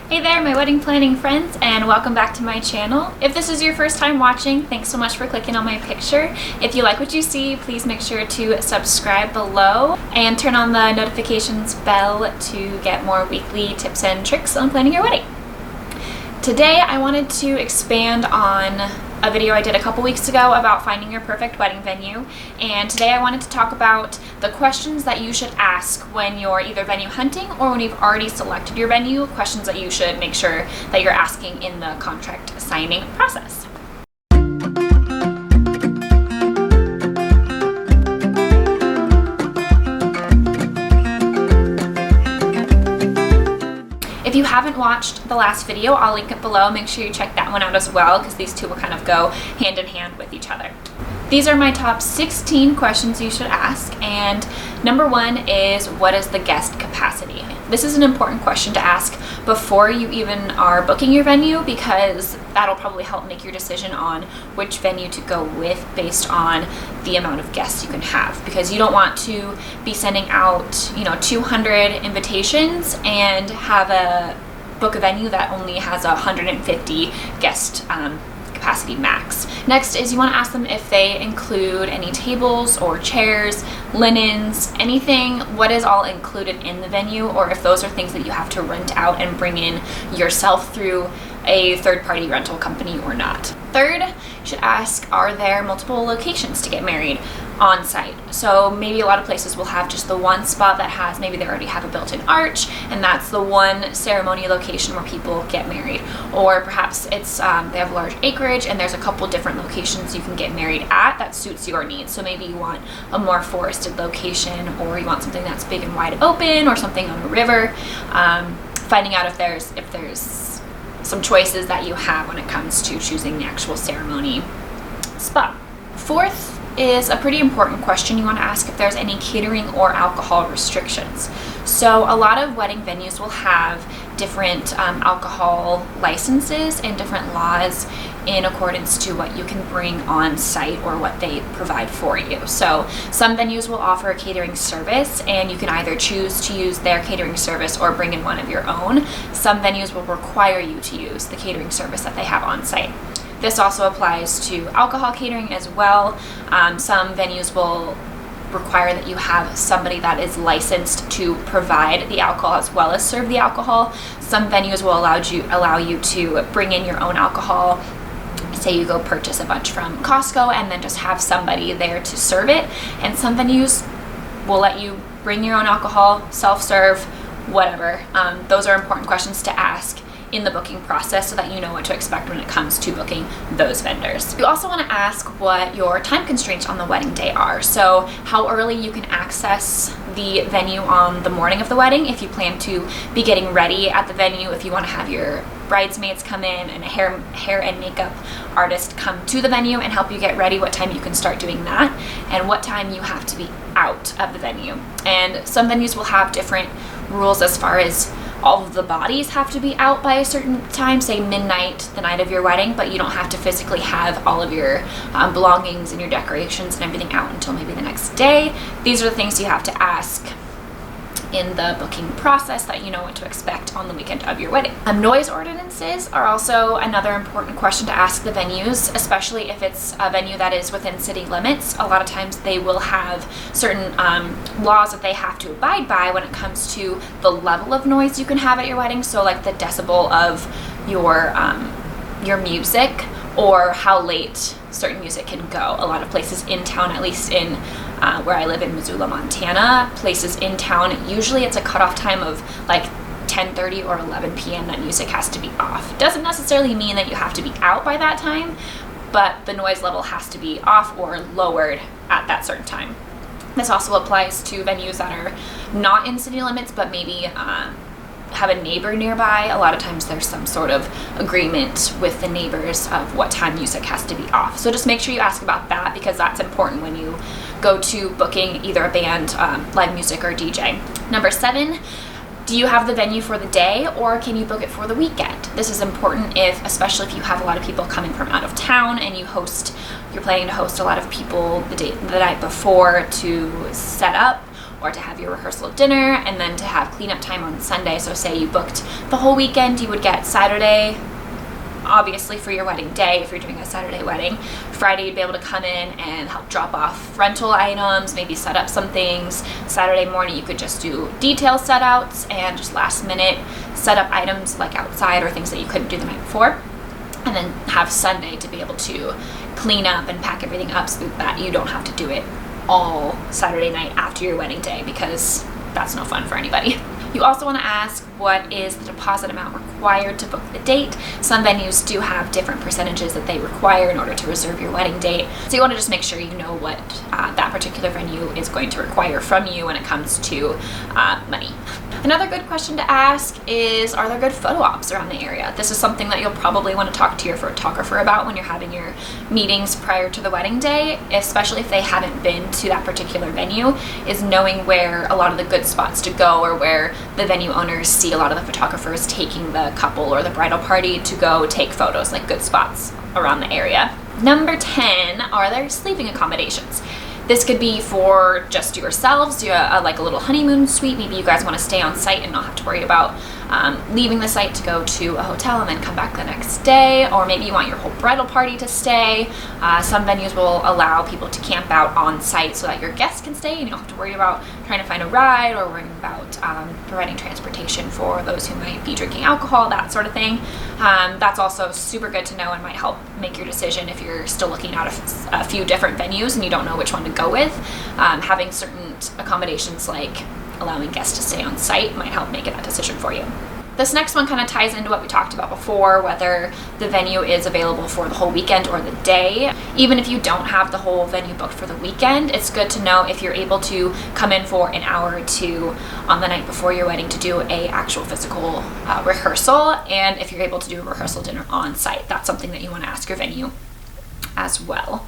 Hey there, my wedding planning friends, and welcome back to my channel. If this is your first time watching, thanks so much for clicking on my picture. If you like what you see, please make sure to subscribe below and turn on the notifications bell to get more weekly tips and tricks on planning your wedding. Today I wanted to expand on a video I did a couple weeks ago about finding your perfect wedding venue, and today I wanted to talk about the questions that you should ask when you're either venue hunting or when you've already selected your venue, questions that you should make sure that you're asking in the contract signing process. If you haven't watched the last video, I'll link it below. Make sure you check that one out as well, because these two will kind of go hand in hand with each other. These are my top 16 questions you should ask, and number one is, what is the guest capacity? This is an important question to ask before you even are booking your venue, because that'll probably help make your decision on which venue to go with based on the amount of guests you can have, because you don't want to be sending out 200 invitations and book a venue that only has 150 guest capacity max. Next is you want to ask them if they include any tables or chairs, linens, anything, what is all included in the venue, or if those are things that you have to rent out and bring in yourself through a third-party rental company or not. Third, you should ask, are there multiple locations to get married on site? So maybe a lot of places will have just the one spot that has, maybe they already have a built-in arch and that's the one ceremony location where people get married. Or perhaps it's they have large acreage and there's a couple different locations you can get married at that suits your needs. So maybe you want a more forested location, or you want something that's big and wide open, or something on a river. Finding out if there's some choices that you have when it comes to choosing the actual ceremony spot. Fourth is a pretty important question. You want to ask if there's any catering or alcohol restrictions. So a lot of wedding venues will have different alcohol licenses and different laws in accordance to what you can bring on site or what they provide for you. So some venues will offer a catering service, and you can either choose to use their catering service or bring in one of your own. Some venues will require you to use the catering service that they have on site. This also applies to alcohol catering as well. Some venues will require that you have somebody that is licensed to provide the alcohol as well as serve the alcohol. Some venues will allow you to bring in your own alcohol. Say you go purchase a bunch from Costco and then just have somebody there to serve it. And some venues will let you bring your own alcohol, self-serve, whatever. Those are important questions to ask in the booking process so that you know what to expect when it comes to booking those vendors. You also want to ask what your time constraints on the wedding day are. So how early you can access the venue on the morning of the wedding, if you plan to be getting ready at the venue, if you want to have your bridesmaids come in and a hair and makeup artist come to the venue and help you get ready, what time you can start doing that, and what time you have to be out of the venue. And some venues will have different rules as far as all of the bodies have to be out by a certain time, say midnight the night of your wedding, but you don't have to physically have all of your belongings and your decorations and everything out until maybe the next day. These are the things you have to ask in the booking process that you know what to expect on the weekend of your wedding. Noise ordinances are also another important question to ask the venues, especially if it's a venue that is within city limits. A lot of times they will have certain laws that they have to abide by when it comes to the level of noise you can have at your wedding. So like the decibel of your music, or how late certain music can go. A lot of places in town, at least in where I live in Missoula, Montana, places in town, usually it's a cutoff time of like 10:30 or 11 p.m. that music has to be off. Doesn't necessarily mean that you have to be out by that time, but the noise level has to be off or lowered at that certain time. This also applies to venues that are not in city limits, but maybe have a neighbor nearby. A lot of times there's some sort of agreement with the neighbors of what time music has to be off. So just make sure you ask about that, because that's important when you go to booking either a band, live music, or DJ. Number 7, do you have the venue for the day, or can you book it for the weekend? This is important especially if you have a lot of people coming from out of town and you're planning to host a lot of people the night before to set up, or to have your rehearsal dinner, and then to have cleanup time on Sunday. So say you booked the whole weekend, you would get Saturday, obviously for your wedding day, if you're doing a Saturday wedding. Friday, you'd be able to come in and help drop off rental items, maybe set up some things. Saturday morning, you could just do detail set outs and just last minute set up items like outside or things that you couldn't do the night before. And then have Sunday to be able to clean up and pack everything up so that you don't have to do it all Saturday night after your wedding day, because that's no fun for anybody. You also want to ask, what is the deposit amount required to book the date? Some venues do have different percentages that they require in order to reserve your wedding date. So you want to just make sure you know what that particular venue is going to require from you when it comes to money. Another good question to ask is, are there good photo ops around the area? This is something that you'll probably want to talk to your photographer about when you're having your meetings prior to the wedding day, especially if they haven't been to that particular venue, is knowing where a lot of the good spots to go, or where the venue owners see a lot of the photographers taking the couple or the bridal party to go take photos, like good spots around the area. Number 10, are there sleeping accommodations? This could be for just yourselves, like a little honeymoon suite. Maybe you guys want to stay on site and not have to worry about leaving the site to go to a hotel and then come back the next day. Or maybe you want your whole bridal party to stay. Some venues will allow people to camp out on site so that your guests can stay and you don't have to worry about trying to find a ride or worrying about providing transportation for those who might be drinking alcohol, that sort of thing. That's also super good to know and might help make your decision if you're still looking at a few different venues and you don't know which one to go with. Having certain accommodations like allowing guests to stay on site might help make that decision for you. This next one kind of ties into what we talked about before, whether the venue is available for the whole weekend or the day. Even if you don't have the whole venue booked for the weekend, it's good to know if you're able to come in for an hour or two on the night before your wedding to do a actual physical rehearsal, and if you're able to do a rehearsal dinner on site. That's something that you want to ask your venue as well.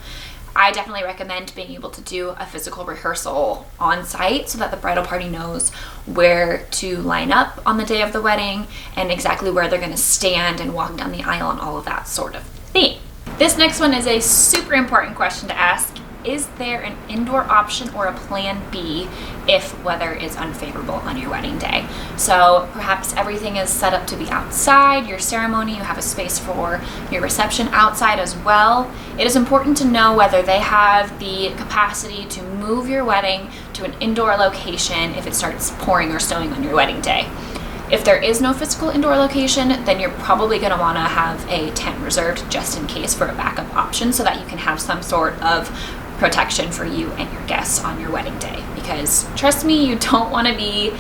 I definitely recommend being able to do a physical rehearsal on site so that the bridal party knows where to line up on the day of the wedding and exactly where they're going to stand and walk down the aisle and all of that sort of thing. This next one is a super important question to ask. Is there an indoor option or a plan B if weather is unfavorable on your wedding day? So perhaps everything is set up to be outside, your ceremony, you have a space for your reception outside as well. It is important to know whether they have the capacity to move your wedding to an indoor location if it starts pouring or snowing on your wedding day. If there is no physical indoor location, then you're probably going to want to have a tent reserved just in case for a backup option so that you can have some sort of protection for you and your guests on your wedding day. Because trust me, you don't want to be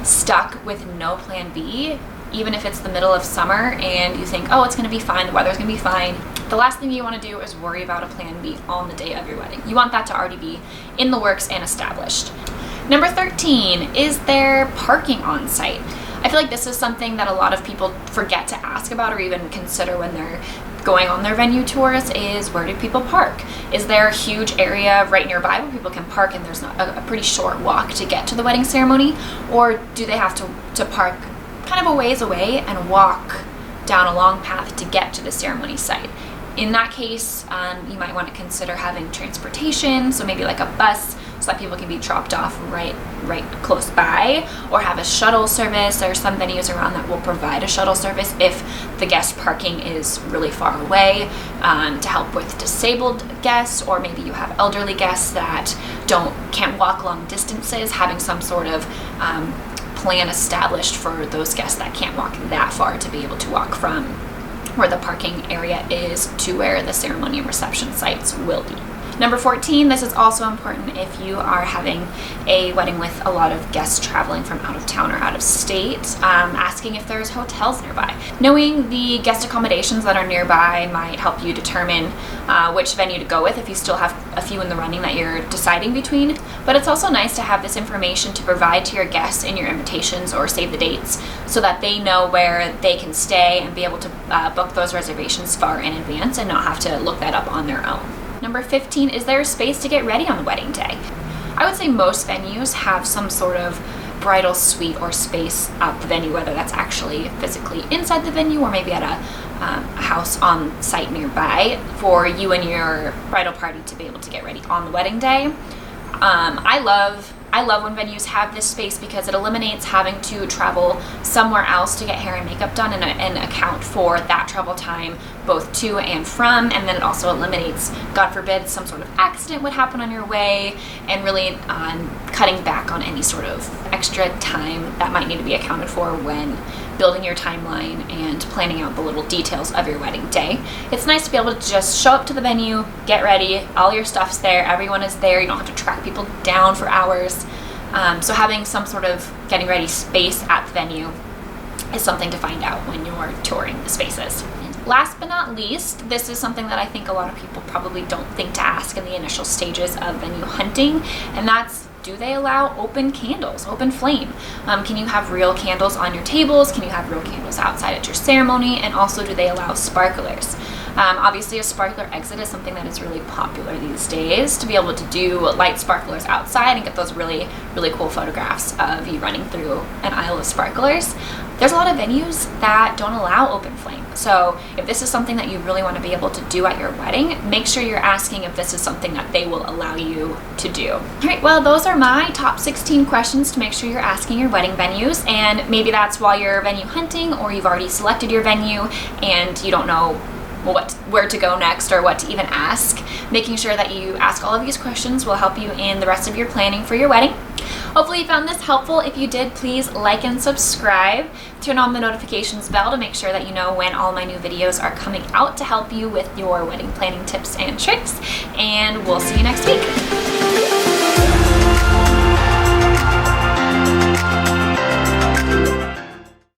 stuck with no plan B, even if it's the middle of summer and you think, oh, it's going to be fine, the weather's going to be fine. The last thing you want to do is worry about a plan B on the day of your wedding. You want that to already be in the works and established. Number 13, is there parking on site? I feel like this is something that a lot of people forget to ask about or even consider when they're going on their venue tours, is where do people park? Is there a huge area right nearby where people can park and there's not a pretty short walk to get to the wedding ceremony? Or do they have to park kind of a ways away and walk down a long path to get to the ceremony site? In that case, you might want to consider having transportation, so maybe like a bus, so that people can be dropped off right close by, or have a shuttle service. There are some venues around that will provide a shuttle service if the guest parking is really far away, to help with disabled guests, or maybe you have elderly guests that can't walk long distances. Having some sort of plan established for those guests that can't walk that far to be able to walk from where the parking area is to where the ceremony and reception sites will be. Number 14, this is also important if you are having a wedding with a lot of guests traveling from out of town or out of state, asking if there's hotels nearby. Knowing the guest accommodations that are nearby might help you determine which venue to go with if you still have a few in the running that you're deciding between. But it's also nice to have this information to provide to your guests in your invitations or save the dates so that they know where they can stay and be able to book those reservations far in advance and not have to look that up on their own. Number 15, is there a space to get ready on the wedding day? I would say most venues have some sort of bridal suite or space at the venue, whether that's actually physically inside the venue or maybe at a house on site nearby, for you and your bridal party to be able to get ready on the wedding day. I love I love when venues have this space because it eliminates having to travel somewhere else to get hair and makeup done and account for that travel time both to and from, and then it also eliminates, God forbid, some sort of accident would happen on your way, and really cutting back on any sort of extra time that might need to be accounted for when building your timeline and planning out the little details of your wedding day. It's nice to be able to just show up to the venue, get ready, all your stuff's there, everyone is there, you don't have to track people down for hours. So having some sort of getting ready space at the venue is something to find out when you're touring the spaces. Last but not least, this is something that I think a lot of people probably don't think to ask in the initial stages of venue hunting, and that's, do they allow open candles, open flame? Can you have real candles on your tables? Can you have real candles outside at your ceremony? And also, do they allow sparklers? Obviously, a sparkler exit is something that is really popular these days, to be able to do light sparklers outside and get those really, really cool photographs of you running through an aisle of sparklers. There's a lot of venues that don't allow open flame. So if this is something that you really want to be able to do at your wedding, make sure you're asking if this is something that they will allow you to do. All right, well, those are my top 16 questions to make sure you're asking your wedding venues. And maybe that's while you're venue hunting, or you've already selected your venue and you don't know where to go next or what to even ask. Making sure that you ask all of these questions will help you in the rest of your planning for your wedding. Hopefully you found this helpful. If you did, please like and subscribe. Turn on the notifications bell to make sure that you know when all my new videos are coming out to help you with your wedding planning tips and tricks. And we'll see you next week.